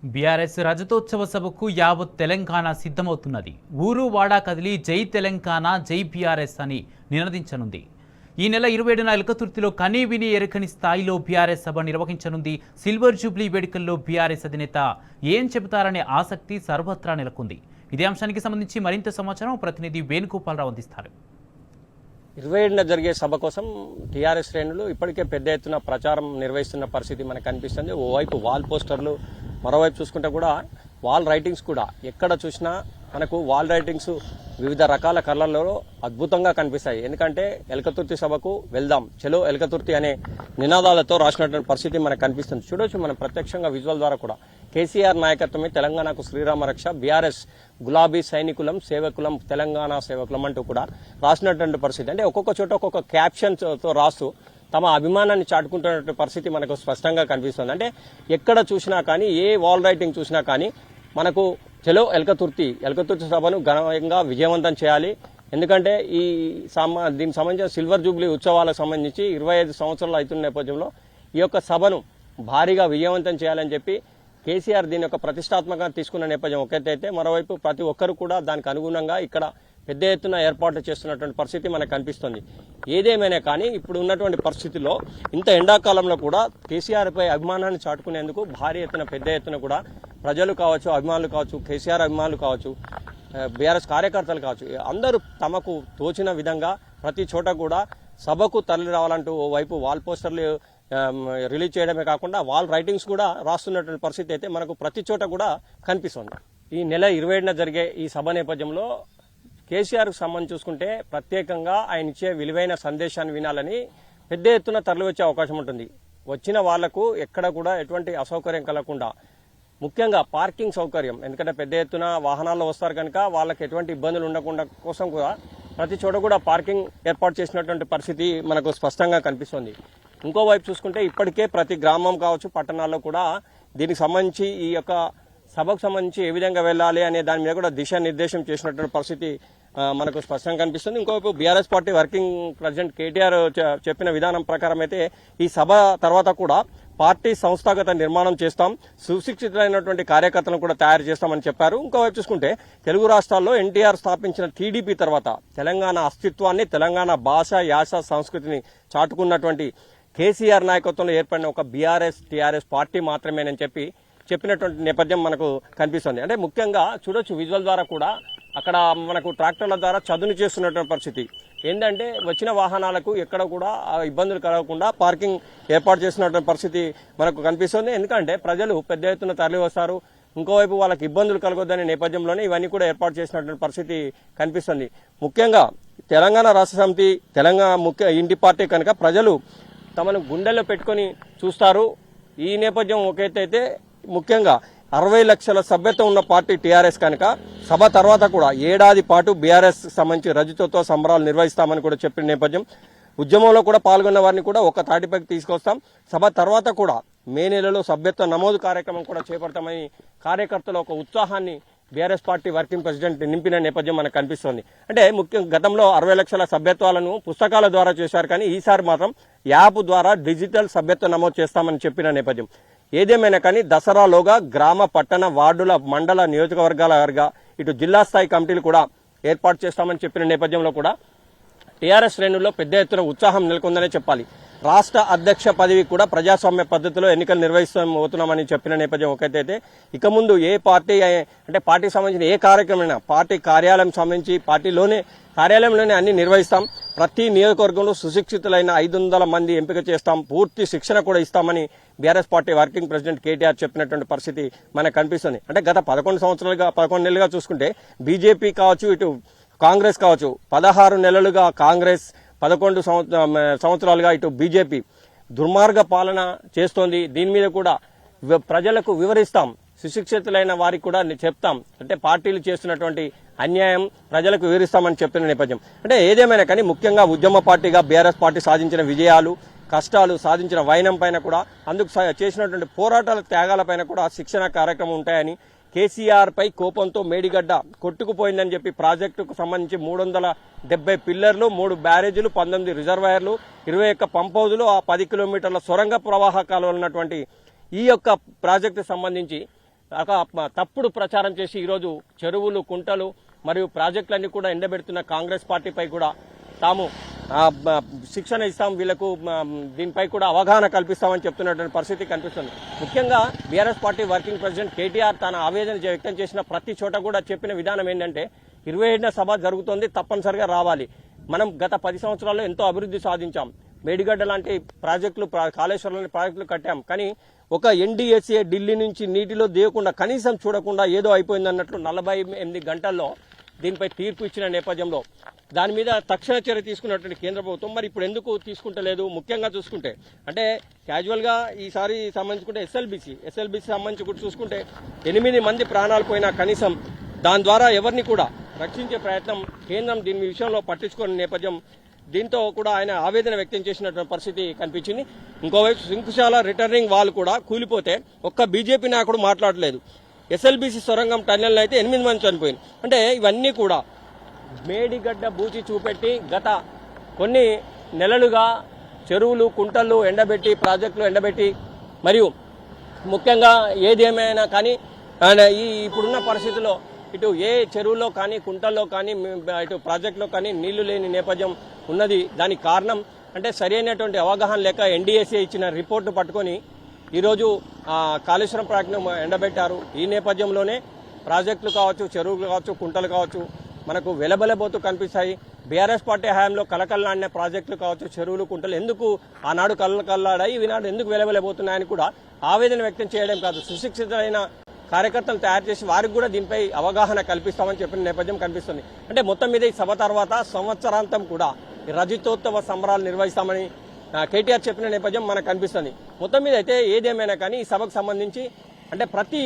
BRS రజతోత్సవ సభకు యావత్ తెలంగాణ సిద్ధమవుతున్నది. ఊరు వాడా కదిలి జై తెలంగాణ జై బీఆర్ఎస్ అని నినదించనుంది. ఈ నెల 27న ఎలకతుర్తిలో కనీవిని ఎరకని స్థాయిలో బీఆర్ఎస్ సభ నిర్వహించనుంది. సిల్వర్ జూబ్లీ వేడుకల్లో బీఆర్ఎస్ అధినేత ఏం చెబుతారనే ఆసక్తి సర్వత్రా నెలకొంది. ఇదే అంశానికి సంబంధించి మరింత సమాచారం ప్రతినిధి వేణుగోపాలరావు అందిస్తారు. 27న జరిగే సభ కోసం టీఆర్ఎస్ శ్రేణులు ఇప్పటికే పెద్ద ఎత్తున ప్రచారం నిర్వహిస్తున్న పరిస్థితి మనకు కనిపిస్తుంది. ఓవైపు వాల్ పోస్టర్లు, మరోవైపు చూసుకుంటే కూడా వాల్ రైటింగ్స్ కూడా ఎక్కడ చూసినా మనకు వాల్ రైటింగ్స్ వివిధ రకాల కలర్లలో అద్భుతంగా కనిపిస్తాయి. ఎందుకంటే ఎలకతుర్తి సభకు వెళ్దాం, చలో ఎలకతుర్తి అనే నినాదాలతో రాసినటువంటి పరిస్థితి మనకు కనిపిస్తుంది. చూడొచ్చు మనం ప్రత్యక్షంగా విజువల్ ద్వారా కూడా. కేసీఆర్ నాయకత్వమే తెలంగాణకు శ్రీరామ రక్ష, బీఆర్ఎస్ గులాబీ సైనికులం సేవకులం తెలంగాణ సేవకులం అంటూ కూడా రాసినటువంటి పరిస్థితి. అంటే ఒక్కొక్క చోట ఒక్కొక్క క్యాప్షన్తో రాస్తూ తమ అభిమానాన్ని చాటుకుంటున్న పరిస్థితి మనకు స్పష్టంగా కనిపిస్తుంది. అంటే ఎక్కడ చూసినా కానీ, ఏ వాల్ రైటింగ్ చూసినా కానీ మనకు చలో ఎలకతుర్తి సభను ఘనంగా విజయవంతం చేయాలి. ఎందుకంటే దీనికి సంబంధించిన సిల్వర్ జూబ్లీ ఉత్సవాలకు సంబంధించి 25 సంవత్సరాలు అవుతున్న నేపథ్యంలో ఈ యొక్క సభను భారీగా విజయవంతం చేయాలని చెప్పి కేసీఆర్ దీని యొక్క ప్రతిష్టాత్మకంగా తీసుకున్న నేపథ్యం ఒకటైతే, మరోవైపు ప్రతి ఒక్కరు కూడా దానికి అనుగుణంగా ఇక్కడ పెద్ద ఎత్తున ఏర్పాట్లు చేస్తున్నటువంటి పరిస్థితి మనకు కనిపిస్తుంది. ఏదేమైనా కానీ ఇప్పుడు ఉన్నటువంటి పరిస్థితుల్లో ఇంత ఎండాకాలంలో కూడా కేసీఆర్ పై అభిమానాన్ని చాటుకునేందుకు భారీ ఎత్తున పెద్ద ఎత్తున కూడా ప్రజలు కావచ్చు, అభిమానులు కావచ్చు, కేసీఆర్ అభిమానులు కావచ్చు, బీఆర్ఎస్ కార్యకర్తలు కావచ్చు, అందరూ తమకు తోచిన విధంగా ప్రతి చోట కూడా సభకు తరలి రావాలంటూ ఓవైపు వాల్ పోస్టర్లు రిలీజ్ చేయడమే కాకుండా వాల్ రైటింగ్స్ కూడా రాస్తున్నటువంటి పరిస్థితి అయితే మనకు ప్రతి చోట కూడా కనిపిస్తుంది. ఈ నెల 27న జరిగే ఈ సభ నేపథ్యంలో కేసీఆర్కు సంబంధించి చూసుకుంటే ప్రత్యేకంగా ఆయన ఇచ్చే విలువైన సందేశాన్ని వినాలని పెద్ద ఎత్తున తరలివచ్చే అవకాశం ఉంటుంది. వచ్చిన వాళ్లకు ఎక్కడ కూడా ఎటువంటి అసౌకర్యం కలగకుండా, ముఖ్యంగా పార్కింగ్ సౌకర్యం, ఎందుకంటే పెద్ద ఎత్తున వాహనాల్లో వస్తారు కనుక వాళ్ళకి ఎటువంటి ఇబ్బందులు ఉండకుండా కోసం కూడా ప్రతి చోట కూడా పార్కింగ్ ఏర్పాటు చేసినటువంటి పరిస్థితి మనకు స్పష్టంగా కనిపిస్తుంది. ఇంకోవైపు చూసుకుంటే ఇప్పటికే ప్రతి గ్రామం కావచ్చు, పట్టణాల్లో కూడా దీనికి సంబంధించి ఈ యొక్క సభకు సంబంధించి ఏ విధంగా వెళ్ళాలి అనే దాని మీద కూడా దిశానిర్దేశం చేసినటువంటి పరిస్థితి మనకు స్పష్టంగా కనిపిస్తుంది. ఇంకోవైపు BRS party working president KTR చెప్పిన విధానం ప్రకారం అయితే ఈ సభ తర్వాత కూడా పార్టీ సంస్థాగత నిర్మాణం చేస్తాం, సుశిక్షితులైనటువంటి కార్యకర్తలను కూడా తయారు చేస్తామని చెప్పారు. ఇంకోవైపు చూసుకుంటే తెలుగు రాష్ట్రాల్లో ఎన్టీఆర్ స్థాపించిన టీడీపీ తర్వాత తెలంగాణ అస్తిత్వాన్ని, తెలంగాణ భాష, యాస, సంస్కృతిని చాటుకున్నటువంటి కేసీఆర్ నాయకత్వంలో ఏర్పడిన ఒక బీఆర్ఎస్ టీఆర్ఎస్ పార్టీ మాత్రమేనని చెప్పినటువంటి నేపథ్యం మనకు కనిపిస్తుంది. అంటే ముఖ్యంగా చూడొచ్చు విజువల్ ద్వారా కూడా అక్కడ మనకు ట్రాక్టర్ల ద్వారా చదును చేస్తున్నటువంటి పరిస్థితి. ఏంటంటే వచ్చిన వాహనాలకు ఎక్కడ కూడా ఇబ్బందులు కలగకుండా పార్కింగ్ ఏర్పాటు చేస్తున్నటువంటి పరిస్థితి మనకు కనిపిస్తుంది. ఎందుకంటే ప్రజలు పెద్ద ఎత్తున తరలి వస్తారు, ఇంకోవైపు వాళ్ళకి ఇబ్బందులు కలగొద్దనే నేపథ్యంలోనే ఇవన్నీ కూడా ఏర్పాటు చేసినటువంటి పరిస్థితి కనిపిస్తుంది. ముఖ్యంగా తెలంగాణ రాష్ట్ర సమితి తెలంగాణ ఇంటి పార్టీ కనుక ప్రజలు తమను గుండెల్లో పెట్టుకుని చూస్తారు. ఈ నేపథ్యం ఒకటైతే ముఖ్యంగా 60 లక్షల సభ్యత్వం ఉన్న పార్టీ టీఆర్ఎస్ కనుక సభ తర్వాత కూడా ఏడాది పాటు బీఆర్ఎస్ సంబంధించి రజతోత్సవ సంబరాలు నిర్వహిస్తామని కూడా చెప్పిన నేపథ్యం. ఉద్యమంలో కూడా పాల్గొన్న వారిని కూడా ఒక తాటిపైకి తీసుకొస్తాం. సభ తర్వాత కూడా మే నెలలో సభ్యత్వ నమోదు కార్యక్రమం కూడా చేపడతామని కార్యకర్తలు ఒక ఉత్సాహాన్ని బీఆర్ఎస్ పార్టీ వర్కింగ్ ప్రెసిడెంట్ నింపిన నేపథ్యం మనకు కనిపిస్తోంది. అంటే ముఖ్యంగా గతంలో 60 లక్షల సభ్యత్వాలను పుస్తకాల ద్వారా చేశారు, కానీ ఈసారి మాత్రం యాప్ ద్వారా డిజిటల్ సభ్యత్వ నమోదు చేస్తామని చెప్పిన నేపథ్యం. ఏదేమైనా కానీ దసరాలోగా గ్రామ, పట్టణ, వార్డుల, మండల, నియోజకవర్గాల వారిగా ఇటు జిల్లా స్థాయి కమిటీలు కూడా ఏర్పాటు చేస్తామని చెప్పిన నేపథ్యంలో కూడా టీఆర్ఎస్ శ్రేణుల్లో పెద్ద ఎత్తున ఉత్సాహం నెలకొందనే చెప్పాలి. రాష్ట్ర అధ్యక్ష పదవి కూడా ప్రజాస్వామ్య పద్ధతిలో ఎన్నికలు నిర్వహిస్తున్నామని చెప్పిన నేపథ్యం ఒకటైతే, ఇక ముందు ఏ పార్టీ అంటే పార్టీకి సంబంధించిన ఏ కార్యక్రమమైనా పార్టీ కార్యాలయం సంబంధించి పార్టీలోనే కార్యాలయంలోనే అన్ని నిర్వహిస్తాం. ప్రతి నియోజకవర్గంలో సుశిక్షితులైన 500 మంది ఎంపిక చేస్తాం, పూర్తి శిక్షణ కూడా ఇస్తామని BRS party working president KTR చెప్పినటువంటి పరిస్థితి మనకు కనిపిస్తుంది. అంటే గత 11 నెలలుగా చూసుకుంటే బీజేపీ కావచ్చు, ఇటు కాంగ్రెస్ కావచ్చు, 16 నెలలుగా కాంగ్రెస్, 11 సంవత్సరాలుగా ఇటు బీజేపీ దుర్మార్గ పాలన చేస్తోంది. దీని మీద కూడా ప్రజలకు వివరిస్తాం, సుశిక్షితులైన వారికి కూడా చెప్తాం, అంటే పార్టీలు చేస్తున్నటువంటి అన్యాయం ప్రజలకు వివరిస్తామని చెప్పిన నేపథ్యం. అంటే ఏదేమైనా కానీ ముఖ్యంగా ఉద్యమ పార్టీగా బీఆర్ఎస్ పార్టీ సాధించిన విజయాలు, కష్టాలు, సాధించిన వైనం పైన కూడా, అందుకు చేసినటువంటి పోరాటాల త్యాగాలపైన కూడా శిక్షణ కార్యక్రమం ఉంటాయని, కేసీఆర్ పై కోపంతో మేడిగడ్డ కొట్టుకుపోయిందని చెప్పి ప్రాజెక్టుకు సంబంధించి 370 పిల్లర్లు, 3 బ్యారేజీలు, 19 రిజర్వాయర్లు, 21 పంప్ హౌజులు, ఆ 10 కిలోమీటర్ల సొరంగ ప్రవాహ కాలువలు ఉన్నటువంటి ఈ యొక్క ప్రాజెక్టు సంబంధించి ఒక తప్పుడు ప్రచారం చేసి ఈరోజు చెరువులు, కుంటలు మరియు ప్రాజెక్టులన్నీ కూడా ఎండబెడుతున్న కాంగ్రెస్ పార్టీపై కూడా తాము శిక్షణ ఇస్తాం, వీళ్లకు దీనిపై కూడా అవగాహన కల్పిస్తామని చెప్తున్నటువంటి పరిస్థితి కనిపిస్తుంది. ముఖ్యంగా BRS party working president KTR తన ఆవేదన వ్యక్తం చేసిన ప్రతి చోట కూడా చెప్పిన విధానం ఏంటంటే 27న సభ జరుగుతోంది, తప్పనిసరిగా రావాలి. మనం గత 10 సంవత్సరాల్లో ఎంతో అభివృద్ధి సాధించాం. మేడిగడ్డ లాంటి ప్రాజెక్టులు, కాళేశ్వరం లాంటి ప్రాజెక్టులు కట్టాం. కానీ ఒక ఎన్డీఎస్ఏ ఢిల్లీ నుంచి నీటిలో దిగకుండా, కనీసం చూడకుండా ఏదో అయిపోయిందన్నట్లు 48 గంటల్లో దీనిపై తీర్పు ఇచ్చిన నేపథ్యంలో దాని మీద తక్షణ చర్య తీసుకున్నటువంటి కేంద్ర ప్రభుత్వం మరి ఇప్పుడు ఎందుకు తీసుకుంటలేదు? ముఖ్యంగా చూసుకుంటే అంటే క్యాజువల్ గా ఈసారి సంబంధించుకుంటే ఎస్ఎల్బీసీ సంబంధించి కూడా చూసుకుంటే 8 మంది ప్రాణాలు పోయినా కనీసం దాని ద్వారా ఎవరిని కూడా రక్షించే ప్రయత్నం కేంద్రం దీని విషయంలో పట్టించుకున్న నేపథ్యం, దీంతో కూడా ఆయన ఆవేదన వ్యక్తం చేసినటువంటి పరిస్థితి కనిపించింది. ఇంకోవైపు శంకుశాల రిటర్నింగ్ వాల్ కూడా కూలిపోతే ఒక్క బీజేపీ నాయకుడు మాట్లాడలేదు. ఎస్ఎల్బీసీ సొరంగం టన్నెల్ అయితే 8 మంది చనిపోయింది. అంటే ఇవన్నీ కూడా మేడిగడ్డ బూచి చూపెట్టి గత కొన్ని నెలలుగా చెరువులు, కుంటలు ఎండబెట్టి, ప్రాజెక్టులు ఎండబెట్టి, మరియు ముఖ్యంగా ఏదేమైనా కానీ ఈ ఇప్పుడున్న పరిస్థితుల్లో ఇటు ఏ చెరువులో కానీ, కుంటల్లో కానీ, ఇటు ప్రాజెక్టులో కానీ నీళ్లు లేని నేపథ్యం ఉన్నది. దానికి కారణం అంటే సరైనటువంటి అవగాహన లేక ఎన్డీఎస్ఏ ఇచ్చిన రిపోర్టు పట్టుకొని ఈరోజు కాళేశ్వరం ప్రాజెక్టును ఎండబెట్టారు. ఈ నేపథ్యంలోనే ప్రాజెక్టులు కావచ్చు, చెరువులు కావచ్చు, కుంటలు కావచ్చు మనకు వెలబెలబోతూ కనిపిస్తాయి. బీఆర్ఎస్ పార్టీ హయాంలో కలకల్లాడిన ప్రాజెక్టులు కావచ్చు, చెరువులు, కుంటలు ఎందుకు ఆనాడు కలకల్లాడాయి, ఈనాడు ఎందుకు వెలబెలబోతున్నాయని కూడా ఆవేదన వ్యక్తం చేయడం కాదు, సుశిక్షితులైన కార్యకర్తలు తయారు చేసి వారికి కూడా దీనిపై అవగాహన కల్పిస్తామని చెప్పిన నేపథ్యం కనిపిస్తుంది. అంటే మొత్తం మీద ఈ సభ తర్వాత సంవత్సరాంతం కూడా రజతోత్సవ సంబరాలు నిర్వహిస్తామని కేటీఆర్ చెప్పిన నేపథ్యం మనకు కనిపిస్తుంది. మొత్తం మీద అయితే ఏదేమైనా కానీ ఈ సభకు సంబంధించి అంటే ప్రతి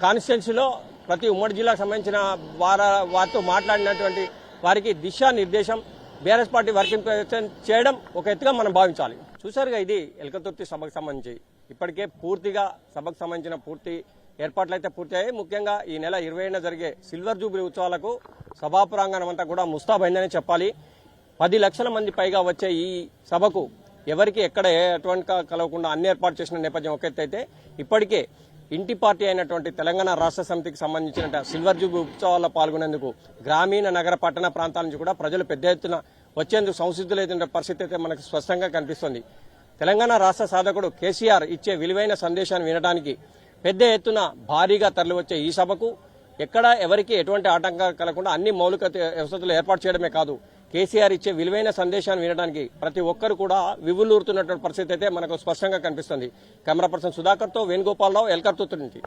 కాన్స్టిట్యున్సీలో, ప్రతి ఉమ్మడి జిల్లాకు సంబంధించిన వారితో మాట్లాడినటువంటి వారికి దిశానిర్దేశం బీఆర్ఎస్ పార్టీ వర్కింగ్ ప్రెసిడెంట్ చేయడం ఒక ఎత్తుగా మనం భావించాలి. చూసారుగా, ఇది ఎల్కతుర్తి సభకు సంబంధించి ఇప్పటికే పూర్తిగా సభకు సంబంధించిన పూర్తి ఏర్పాట్లు అయితే పూర్తయ్యాయి. ముఖ్యంగా ఈ నెల 27న జరిగే సిల్వర్ జూబ్లీ ఉత్సవాలకు సభా ప్రాంగణం అంతా కూడా ముస్తాబైందని చెప్పాలి. 10 లక్షల మంది పైగా వచ్చే ఈ సభకు ఎవరికి ఎక్కడ ఎటువంటి కలవకుండా అన్ని ఏర్పాటు చేసిన నేపథ్యం ఒక ఎత్తు అయితే, ఇప్పటికే ఇంటి పార్టీ అయినటువంటి తెలంగాణ రాష్ట్ర సమితికి సంబంధించిన సిల్వర్ జూబ్లీ ఉత్సవాల్లో పాల్గొనేందుకు గ్రామీణ, నగర, పట్టణ ప్రాంతాల నుంచి కూడా ప్రజలు పెద్ద ఎత్తున వచ్చేందుకు సంసిద్ధులైన పరిస్థితి అయితే మనకు స్పష్టంగా కనిపిస్తుంది. తెలంగాణ రాష్ట్ర సాధకుడు కేసీఆర్ ఇచ్చే విలువైన సందేశాన్ని వినడానికి పెద్ద ఎత్తున భారీగా తరలివచ్చే ఈ సభకు ఎక్కడ ఎవరికి ఎటువంటి ఆటంకాలు కలగకుండా అన్ని మౌలిక వసతులు ఏర్పాటు చేయడమే కాదు, కేసీఆర్ ఇచ్చే విలువైన సందేశాన్ని వినడానికి ప్రతి ఒక్కరు కూడా వివులూరుతున్నటువంటి పరిస్థితి అయితే మనకు స్పష్టంగా కనిపిస్తుంది. కెమెరా పర్సన్ సుధాకర్తో వేణుగోపాలరావు, ఎల్కర్తుర్తి నుంచి.